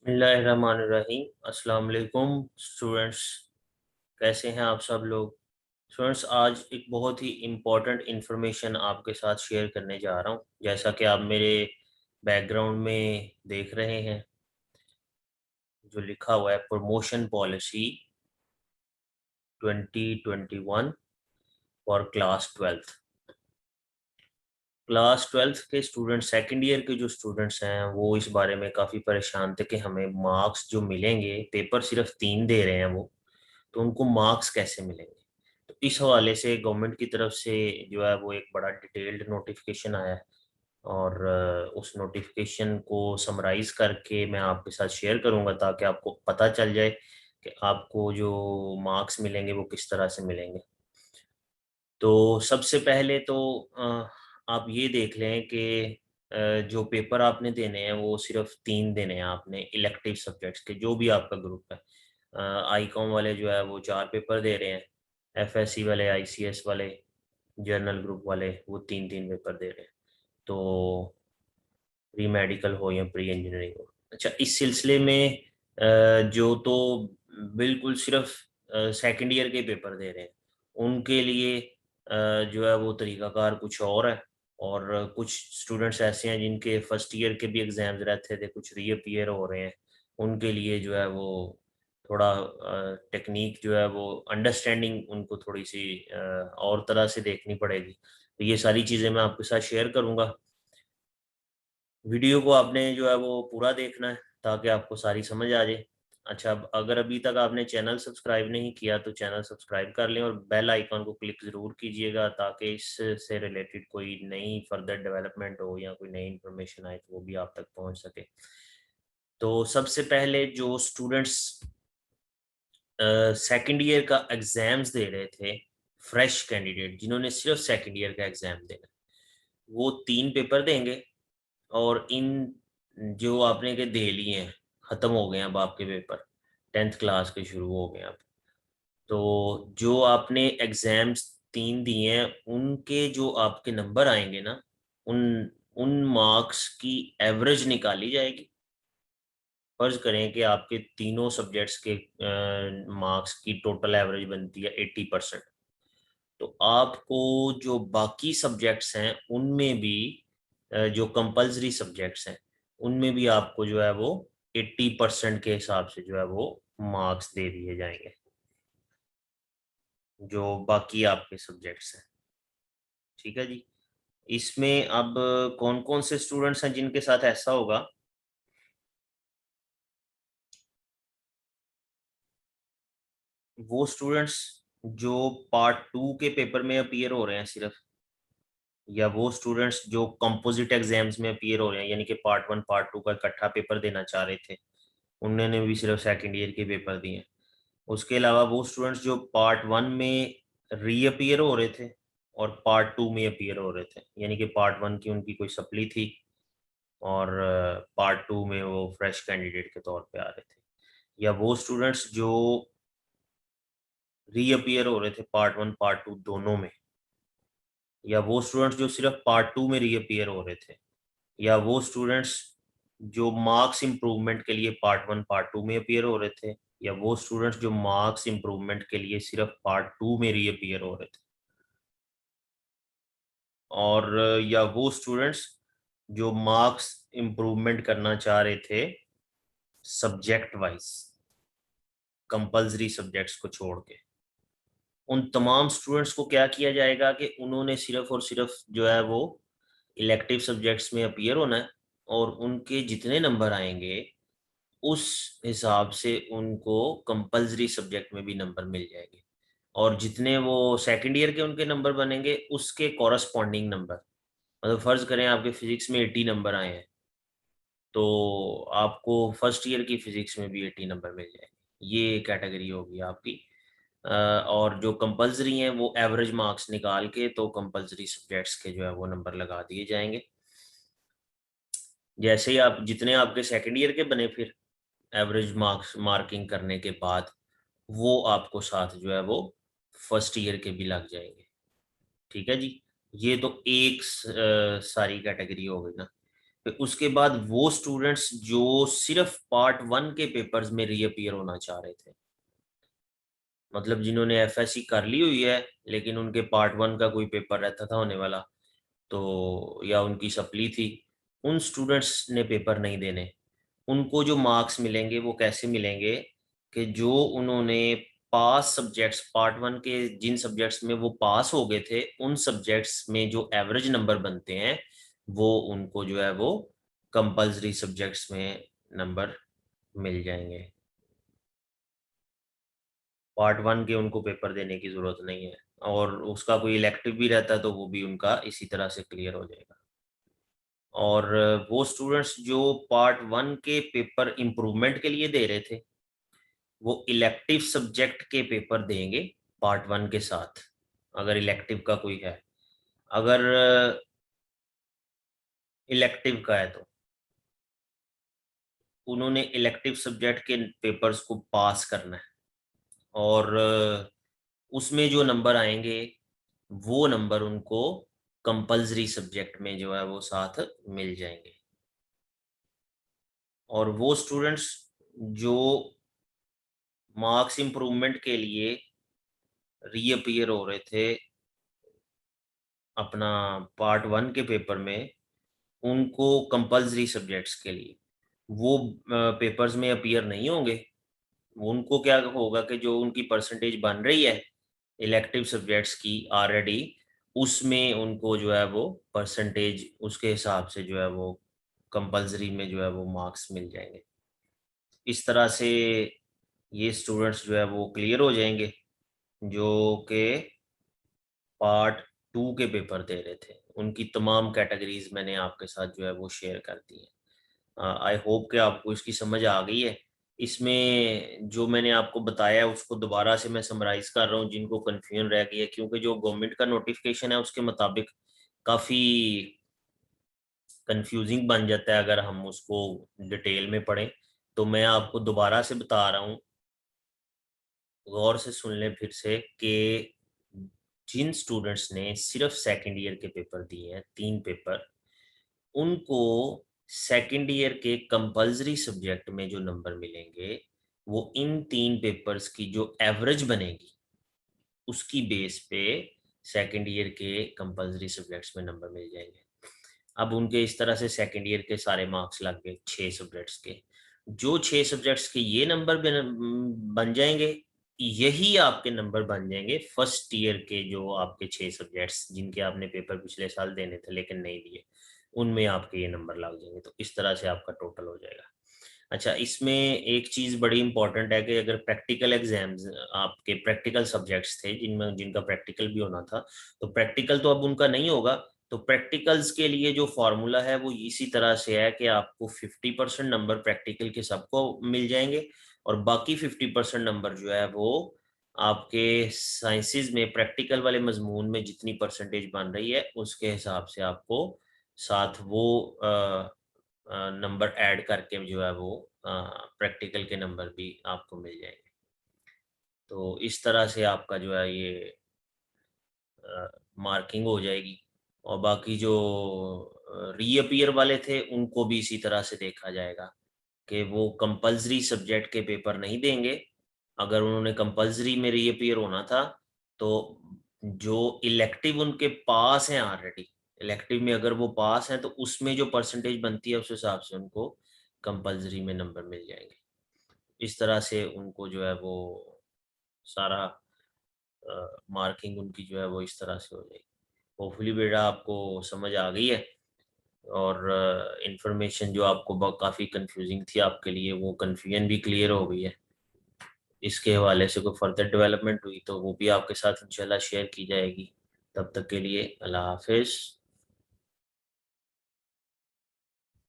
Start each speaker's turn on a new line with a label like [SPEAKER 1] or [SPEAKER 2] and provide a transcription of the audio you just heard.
[SPEAKER 1] बिस्मिल्लाहिर्रहमानिर्रहीम। अस्सलाम वालेकुम स्टूडेंट्स, कैसे हैं आप सब लोग। स्टूडेंट्स, आज एक बहुत ही इम्पोर्टेंट इन्फॉर्मेशन आपके साथ शेयर करने जा रहा हूं। जैसा कि आप मेरे बैकग्राउंड में देख रहे हैं, जो लिखा हुआ है promotion policy 2021 for class twelfth के स्टूडेंट, सेकेंड ईयर के जो स्टूडेंट्स हैं वो इस बारे में काफ़ी परेशान थे कि हमें मार्क्स जो मिलेंगे, पेपर सिर्फ 3 दे रहे हैं वो, तो उनको मार्क्स कैसे मिलेंगे। तो इस हवाले से गवर्नमेंट की तरफ से जो है वो एक बड़ा डिटेल्ड नोटिफिकेशन आया है, और उस नोटिफिकेशन को समराइज करके मैं आपके साथ शेयर करूंगा ताकि आपको पता चल जाए कि आपको जो मार्क्स मिलेंगे वो किस तरह से मिलेंगे। तो सबसे पहले तो आप ये देख लें कि जो पेपर आपने देने हैं वो सिर्फ 3 देने हैं आपने, इलेक्टिव सब्जेक्ट्स के, जो भी आपका ग्रुप है। आईकॉम वाले जो है वो 4 पेपर दे रहे हैं, एफएससी वाले, आईसीएस वाले, जर्नल ग्रुप वाले वो 3 3 पेपर दे रहे हैं। तो प्री मेडिकल हो या प्री इंजीनियरिंग हो। अच्छा, इस सिलसिले में जो तो बिल्कुल सिर्फ सेकंड ईयर के पेपर दे रहे हैं, उनके लिए जो है वो तरीकाकार कुछ और है। और कुछ स्टूडेंट्स ऐसे हैं जिनके फर्स्ट ईयर के भी एग्जाम्स रहते थे, कुछ रीअपीयर हो रहे हैं, उनके लिए जो है वो थोड़ा टेक्निक जो है वो अंडरस्टैंडिंग उनको थोड़ी सी और तरह से देखनी पड़ेगी। तो ये सारी चीज़ें मैं आपके साथ शेयर करूँगा। वीडियो को आपने जो है वो पूरा देखना है ताकि आपको सारी समझ आ जाए। अच्छा, अब अगर अभी तक आपने चैनल सब्सक्राइब नहीं किया तो चैनल सब्सक्राइब कर लें और बेल आइकन को क्लिक ज़रूर कीजिएगा ताकि इससे रिलेटेड कोई नई फर्दर डेवलपमेंट हो या कोई नई इन्फॉर्मेशन आए तो वो भी आप तक पहुंच सके। तो सबसे पहले जो स्टूडेंट्स सेकंड ईयर का एग्जाम्स दे रहे थे, फ्रेश कैंडिडेट जिन्होंने सिर्फ सेकंड ईयर का एग्जाम देना, वो 3 पेपर देंगे। और इन जो आपने के दे लिए हैं, ख़त्म हो गए हैं अब आपके पेपर, 10th क्लास के शुरू हो गए हैं अब। तो जो आपने एग्ज़ाम्स 3 दिए हैं उनके जो आपके नंबर आएंगे ना, उन उन मार्क्स की एवरेज निकाली जाएगी। फर्ज करें कि आपके तीनों सब्जेक्ट्स के मार्क्स की टोटल एवरेज बनती है 80%। तो आपको जो बाकी सब्जेक्ट्स हैं उनमें भी जो कंपलसरी सब्जेक्ट्स हैं उनमें भी आपको जो है वो 80% के हिसाब से जो है वो मार्क्स दे दिए जाएंगे, जो बाकी आपके सब्जेक्ट्स हैं। ठीक है जी। इसमें अब कौन कौन से स्टूडेंट्स हैं जिनके साथ ऐसा होगा। वो स्टूडेंट्स जो पार्ट 2 के पेपर में अपीयर हो रहे हैं सिर्फ, या वो स्टूडेंट्स जो कंपोजिट एग्जाम्स में अपीयर हो रहे हैं, यानी कि पार्ट 1 पार्ट 2 का इकट्ठा पेपर देना चाह रहे थे, उन्होंने भी सिर्फ सेकेंड ईयर के पेपर दिए हैं। उसके अलावा वो स्टूडेंट्स जो पार्ट 1 में रीअपीयर हो रहे थे और पार्ट 2 में अपीयर हो रहे थे, यानी कि पार्ट 1 की उनकी कोई सप्ली थी और पार्ट 2 में वो फ्रेश कैंडिडेट के तौर पे आ रहे थे। या वो स्टूडेंट्स जो रीअपीयर हो रहे थे पार्ट 1 पार्ट 2 दोनों में। या वो स्टूडेंट्स जो सिर्फ पार्ट 2 में रीअपीयर हो रहे थे। या वो स्टूडेंट्स जो मार्क्स इम्प्रूवमेंट के लिए पार्ट 1 पार्ट 2 में अपीयर हो रहे थे। या वो स्टूडेंट्स जो मार्क्स इम्प्रूवमेंट के लिए सिर्फ पार्ट 2 में रीअपीयर हो रहे थे। और या वो स्टूडेंट्स जो मार्क्स इम्प्रूवमेंट करना चाह रहे थे सब्जेक्ट वाइज, कंपलसरी सब्जेक्ट्स को छोड़ के। उन तमाम स्टूडेंट्स को क्या किया जाएगा कि उन्होंने सिर्फ और सिर्फ जो है वो इलेक्टिव सब्जेक्ट्स में अपीयर होना है, और उनके जितने नंबर आएंगे उस हिसाब से उनको कंपलसरी सब्जेक्ट में भी नंबर मिल जाएंगे। और जितने वो सेकंड ईयर के उनके नंबर बनेंगे उसके कॉरस्पॉन्डिंग नंबर, मतलब फर्ज करें आपके फिजिक्स में 80 नंबर आए हैं, तो आपको फर्स्ट ईयर की फिजिक्स में भी 80 नंबर मिल जाएंगे। ये कैटेगरी होगी आपकी। और जो कंपलसरी हैं वो एवरेज मार्क्स निकाल के तो कंपलसरी सब्जेक्ट्स के जो है वो नंबर लगा दिए जाएंगे। जैसे ही आप जितने आपके सेकंड ईयर के बने, फिर एवरेज मार्क्स मार्किंग करने के बाद वो आपको साथ जो है वो फर्स्ट ईयर के भी लग जाएंगे। ठीक है जी। ये तो एक सारी कैटेगरी हो गई ना। फिर उसके बाद वो स्टूडेंट्स जो सिर्फ पार्ट 1 के पेपर्स में रीअपियर होना चाह रहे थे, मतलब जिन्होंने एफएससी कर ली हुई है लेकिन उनके पार्ट 1 का कोई पेपर रहता था होने वाला, तो या उनकी सप्ली थी, उन स्टूडेंट्स ने पेपर नहीं देने। उनको जो मार्क्स मिलेंगे वो कैसे मिलेंगे कि जो उन्होंने पास सब्जेक्ट्स पार्ट 1 के जिन सब्जेक्ट्स में वो पास हो गए थे, उन सब्जेक्ट्स में जो एवरेज नंबर बनते हैं वो उनको जो है वो कंपलसरी सब्जेक्ट्स में नंबर मिल जाएंगे। पार्ट 1 के उनको पेपर देने की जरूरत नहीं है, और उसका कोई इलेक्टिव भी रहता तो वो भी उनका इसी तरह से क्लियर हो जाएगा। और वो स्टूडेंट्स जो पार्ट 1 के पेपर इम्प्रूवमेंट के लिए दे रहे थे, वो इलेक्टिव सब्जेक्ट के पेपर देंगे पार्ट 1 के साथ, अगर इलेक्टिव का कोई है। अगर इलेक्टिव का है तो उन्होंने इलेक्टिव सब्जेक्ट के पेपर्स को पास करना है, और उसमें जो नंबर आएंगे वो नंबर उनको कंपलसरी सब्जेक्ट में जो है वो साथ मिल जाएंगे। और वो स्टूडेंट्स जो मार्क्स इंप्रूवमेंट के लिए रीअपियर हो रहे थे अपना पार्ट 1 के पेपर में, उनको कंपलसरी सब्जेक्ट्स के लिए वो पेपर्स में अपीयर नहीं होंगे। उनको क्या होगा कि जो उनकी परसेंटेज बन रही है इलेक्टिव सब्जेक्ट्स की ऑलरेडी, उसमें उनको जो है वो परसेंटेज उसके हिसाब से जो है वो कंपलसरी में जो है वो मार्क्स मिल जाएंगे। इस तरह से ये स्टूडेंट्स जो है वो क्लियर हो जाएंगे जो कि पार्ट 2 के पेपर दे रहे थे। उनकी तमाम कैटेगरीज मैंने आपके साथ जो है वो शेयर कर दी है। आई होप कि आपको इसकी समझ आ गई है। इसमें जो मैंने आपको बताया है उसको दोबारा से मैं समराइज कर रहा हूँ जिनको कन्फ्यूजन रह गई है, क्योंकि जो गवर्नमेंट का नोटिफिकेशन है उसके मुताबिक काफ़ी कंफ्यूजिंग बन जाता है अगर हम उसको डिटेल में पढ़ें। तो मैं आपको दोबारा से बता रहा हूँ, गौर से सुन लें फिर से, कि जिन स्टूडेंट्स ने सिर्फ सेकेंड ईयर के पेपर दिए हैं 3 पेपर, उनको सेकेंड ईयर के कंपलसरी सब्जेक्ट में जो नंबर मिलेंगे वो इन 3 पेपर्स की जो एवरेज बनेगी उसकी बेस पे सेकेंड ईयर के कंपलसरी सब्जेक्ट्स में नंबर मिल जाएंगे। अब उनके इस तरह से सेकेंड ईयर के सारे मार्क्स लग गए 6 सब्जेक्ट्स के। जो 6 सब्जेक्ट्स के ये नंबर बन जाएंगे, यही आपके नंबर बन जाएंगे फर्स्ट ईयर के जो आपके 6 सब्जेक्ट्स जिनके आपने पेपर पिछले साल देने थे लेकिन नहीं दिए, उनमें आपके ये नंबर लग जाएंगे। तो इस तरह से आपका टोटल हो जाएगा। अच्छा, इसमें एक चीज़ बड़ी इंपॉर्टेंट है कि अगर प्रैक्टिकल एग्जाम्स आपके प्रैक्टिकल सब्जेक्ट्स थे जिनमें जिनका प्रैक्टिकल भी होना था, तो प्रैक्टिकल तो अब उनका नहीं होगा। तो प्रैक्टिकल्स के लिए जो फॉर्मूला है वो इसी तरह से है कि आपको 50% नंबर प्रैक्टिकल के सबको मिल जाएंगे, और बाकी 50% नंबर जो है वो आपके साइंसेज में प्रैक्टिकल वाले मजमून में जितनी परसेंटेज बन रही है उसके हिसाब से आपको साथ वो नंबर ऐड करके जो है वो प्रैक्टिकल के नंबर भी आपको मिल जाएंगे। तो इस तरह से आपका जो है ये मार्किंग हो जाएगी। और बाकी जो रीअपियर वाले थे उनको भी इसी तरह से देखा जाएगा कि वो कंपलसरी सब्जेक्ट के पेपर नहीं देंगे। अगर उन्होंने कंपलसरी में रीअपियर होना था तो जो इलेक्टिव उनके पास है ऑलरेडी, इलेक्टिव में अगर वो पास हैं तो उसमें जो परसेंटेज बनती है उस हिसाब से उनको कंपलसरी में नंबर मिल जाएंगे। इस तरह से उनको जो है वो सारा मार्किंग उनकी जो है वो इस तरह से हो जाएगी। होपफुली बेटा आपको समझ आ गई है, और इंफॉर्मेशन जो आपको काफ़ी कंफ्यूजिंग थी आपके लिए वो कंफ्यूजन भी क्लियर हो गई है। इसके हवाले से कोई फर्दर डेवलपमेंट हुई तो वो भी आपके साथ इंशाल्लाह शेयर की जाएगी। तब तक के लिए अल्लाह हाफिज़।